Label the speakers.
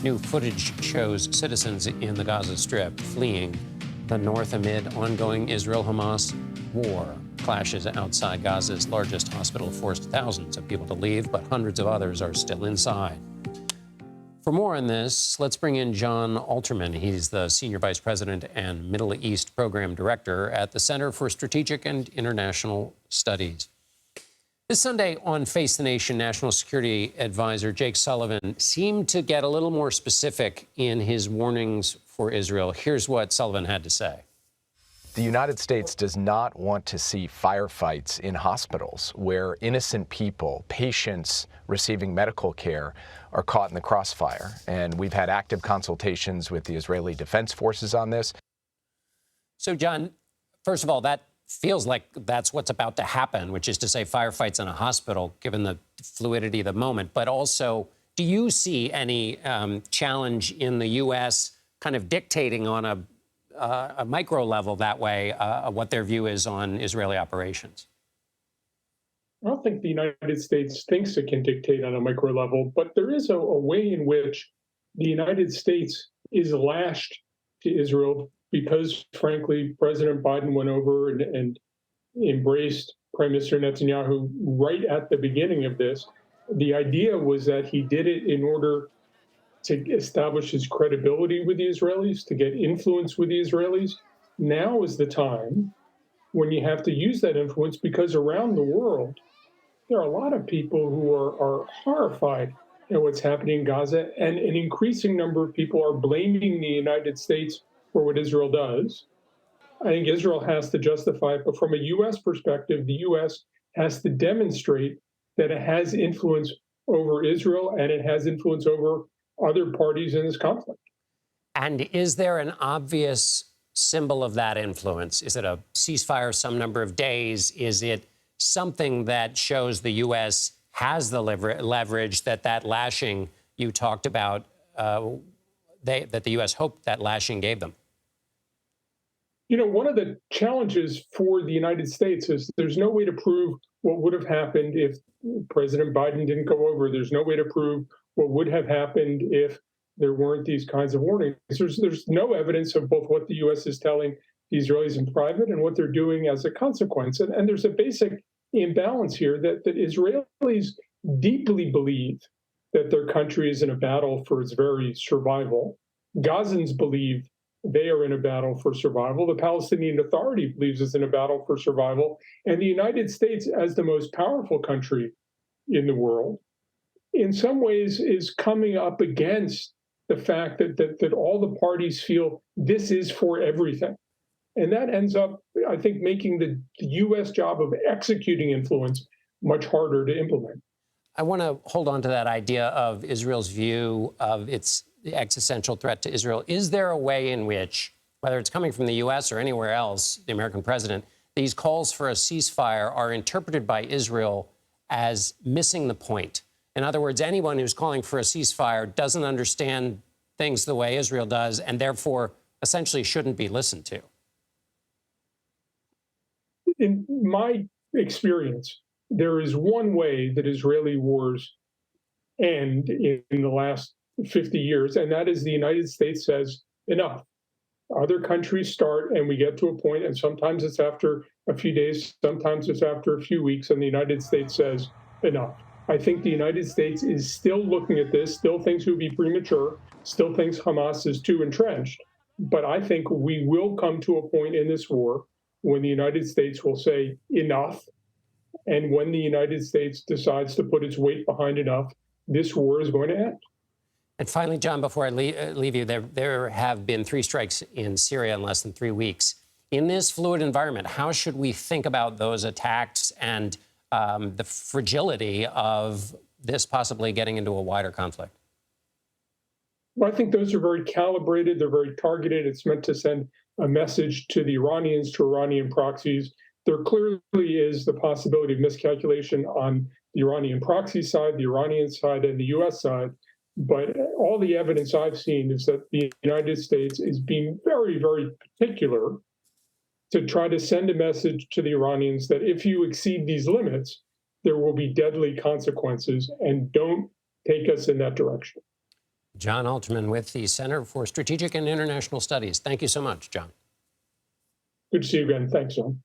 Speaker 1: New footage shows citizens in the Gaza Strip fleeing the north amid ongoing Israel-Hamas war. Clashes outside Gaza's largest hospital forced thousands of people to leave, but hundreds of others are still inside. For more on this, let's bring in Jon Alterman. He's the Senior Vice President and Middle East Program Director at the Center for Strategic and International Studies. This Sunday on Face the Nation, National Security Advisor Jake Sullivan seemed to get a little more specific in his warnings for Israel. Here's what Sullivan had to say.
Speaker 2: The United States does not want to see firefights in hospitals where innocent people, patients receiving medical care, are caught in the crossfire. And we've had active consultations with the Israeli Defense Forces on this.
Speaker 1: So, John, first of all, that feels like that's what's about to happen, which is to say firefights in a hospital, given the fluidity of the moment. But also, do you see any challenge in the U.S. kind of dictating on a micro level that way what their view is on Israeli operations?
Speaker 3: I don't think the United States thinks it can dictate on a micro level, but there is a way in which the United States is lashed to Israel because, frankly, President Biden went over and embraced Prime Minister Netanyahu right at the beginning of this. The idea was that he did it in order to establish his credibility with the Israelis, to get influence with the Israelis. Now is the time when you have to use that influence, because around the world, there are a lot of people who are horrified at what's happening in Gaza, and an increasing number of people are blaming the United States for what Israel does. I think Israel has to justify it, but from a U.S. perspective, the U.S. has to demonstrate that it has influence over Israel and it has influence over other parties in this conflict.
Speaker 1: And is there an obvious symbol of that influence? Is it a ceasefire some number of days? Is it something that shows the U.S. has the leverage that lashing you talked about, that the U.S. hoped that lashing gave them?
Speaker 3: You know, one of the challenges for the United States is there's no way to prove what would have happened if President Biden didn't go over. There's no way to prove what would have happened if there weren't these kinds of warnings. There's no evidence of both what the U.S. is telling the Israelis in private and what they're doing as a consequence. And there's a basic imbalance here that Israelis deeply believe that their country is in a battle for its very survival. Gazans believe they are in a battle for survival. The Palestinian Authority believes it's in a battle for survival. And the United States, as the most powerful country in the world, in some ways is coming up against the fact that all the parties feel this is for everything. And that ends up, I think, making the U.S. job of executing influence much harder to implement.
Speaker 1: I want to hold on to that idea of Israel's view of its existential threat to Israel. Is there a way in which, whether it's coming from the U.S. or anywhere else, the American president, these calls for a ceasefire are interpreted by Israel as missing the point? In other words, anyone who's calling for a ceasefire doesn't understand things the way Israel does and therefore essentially shouldn't be listened to.
Speaker 3: In my experience, there is one way that Israeli wars end in the last 50 years, and that is the United States says enough. Other countries start, and we get to a point, and sometimes it's after a few days, sometimes it's after a few weeks, and the United States says enough. I think the United States is still looking at this, still thinks it would be premature, still thinks Hamas is too entrenched. But I think we will come to a point in this war when the United States will say enough. And when the United States decides to put its weight behind enough, this war is going to end.
Speaker 1: And finally, John, before I leave you, there have been 3 strikes in Syria in less than 3 weeks. In this fluid environment, how should we think about those attacks and the fragility of this possibly getting into a wider conflict?
Speaker 3: Well, I think those are very calibrated. They're very targeted. It's meant to send a message to the Iranians, to Iranian proxies. There clearly is the possibility of miscalculation on the Iranian proxy side, the Iranian side, and the U.S. side. But all the evidence I've seen is that the United States is being very, very particular to try to send a message to the Iranians that if you exceed these limits, there will be deadly consequences, and don't take us in that direction.
Speaker 1: Jon Alterman with the Center for Strategic and International Studies. Thank you so much, John.
Speaker 3: Good to see you again. Thanks, Jon.